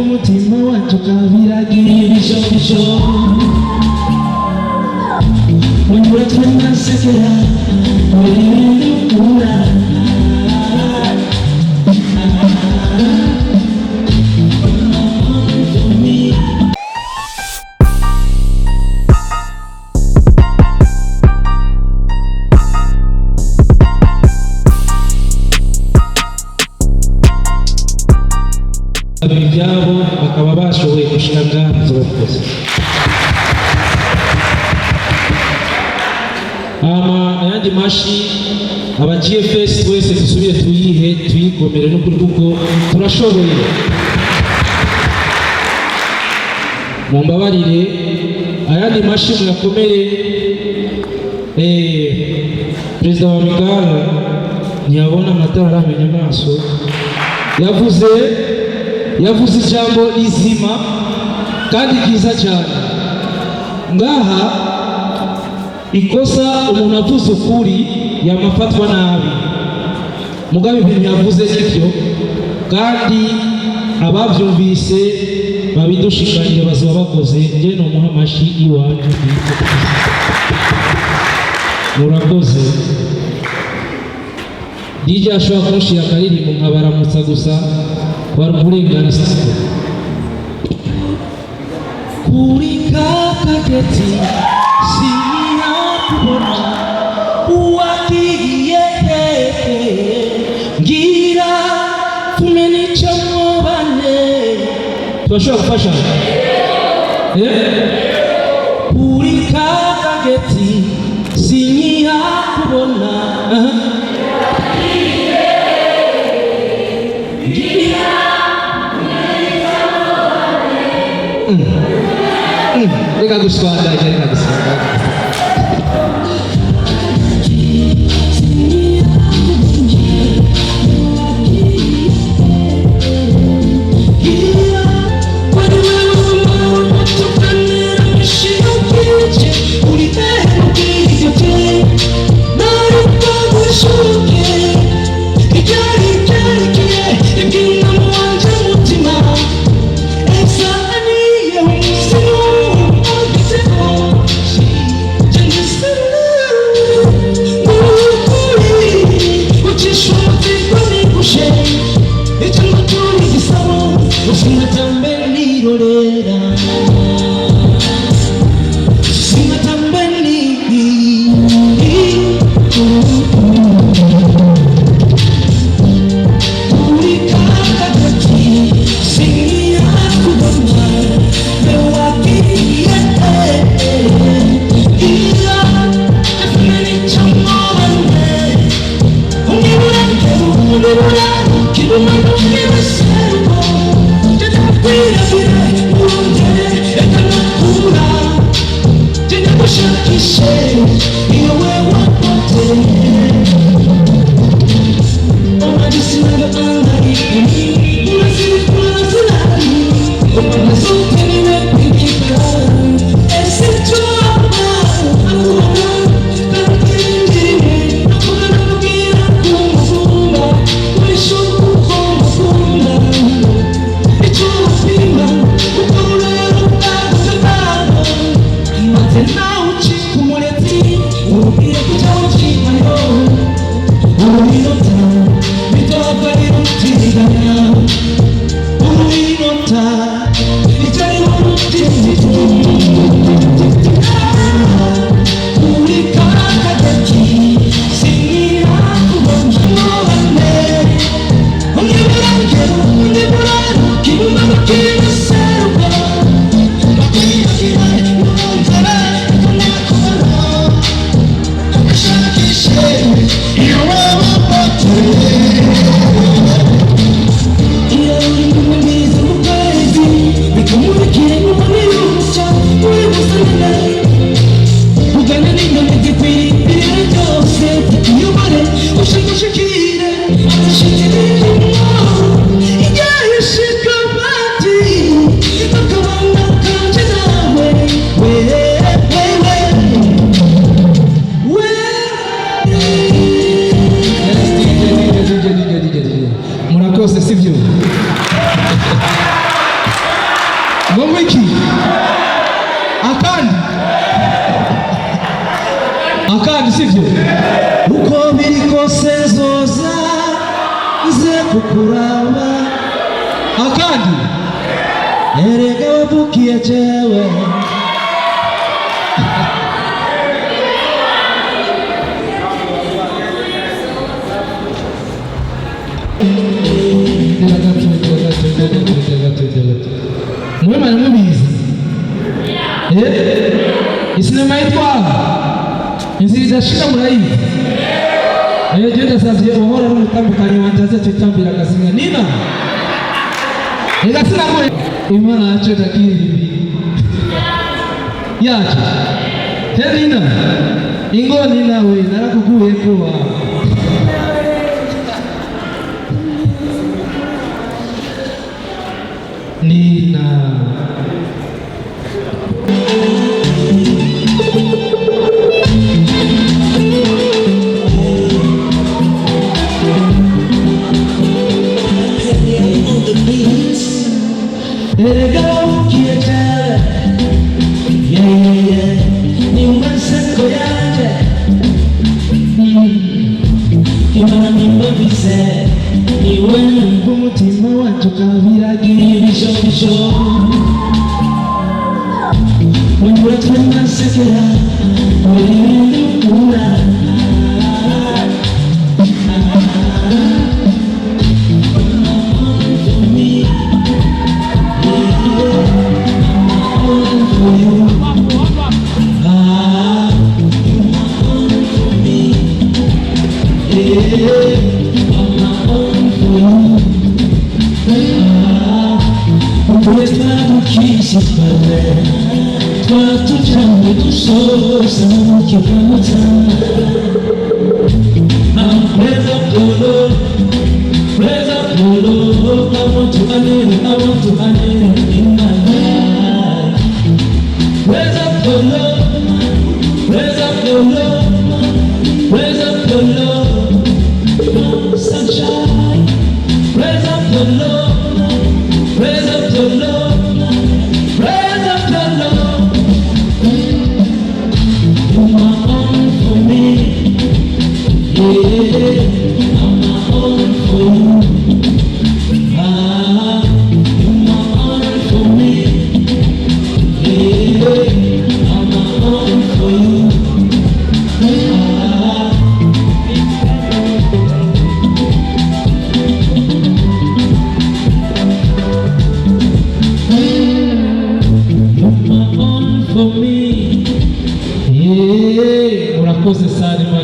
umutima wacu kabiragira ibishobisho munyura tunasekera ukora ibyabo bakaba bashoboye gushika ngaho bakoze ayandi mashi abagiye face twese dusubire tuyigomere no kuri kuko turashoboye mumbabarire ayandi mashi muyakomere Perezida wa Migara ntiyabona amatara aramenya amaso yavuze ijambo rizima kandi ryiza cyane ngaha ikosa umuntu avuze ukuri yamafatwa nabi mugabe ibintu yavuze n'ibyo kandi abavyumvise babidushikanire bazaba bakoze nje no muha amashi iwacu murakoze DJ ashobora kurushira akaririmbo nkabaramutsa gusa wari uburenganzira kuri kakageti sinakubona uwagiye ngira tumenica mubane turashobora gufasha kuri kakageti sinakubona reka guswanda reka guswanda murakoze sivyo Ngomiki. Akandi sivyo. Uko biri kose zoza ze kukuraba. Akandi. Erega wavukiye jewe. Mwe mubizi isinema yitwa Inzira Idashika murayizi je ndasavye uhora n'umutambukanye wanje aze twitambira agasinga nina egasina ko Imana yacu takiribi yacu terina ingoni nawe narakuguye kuba Nina urakoze sana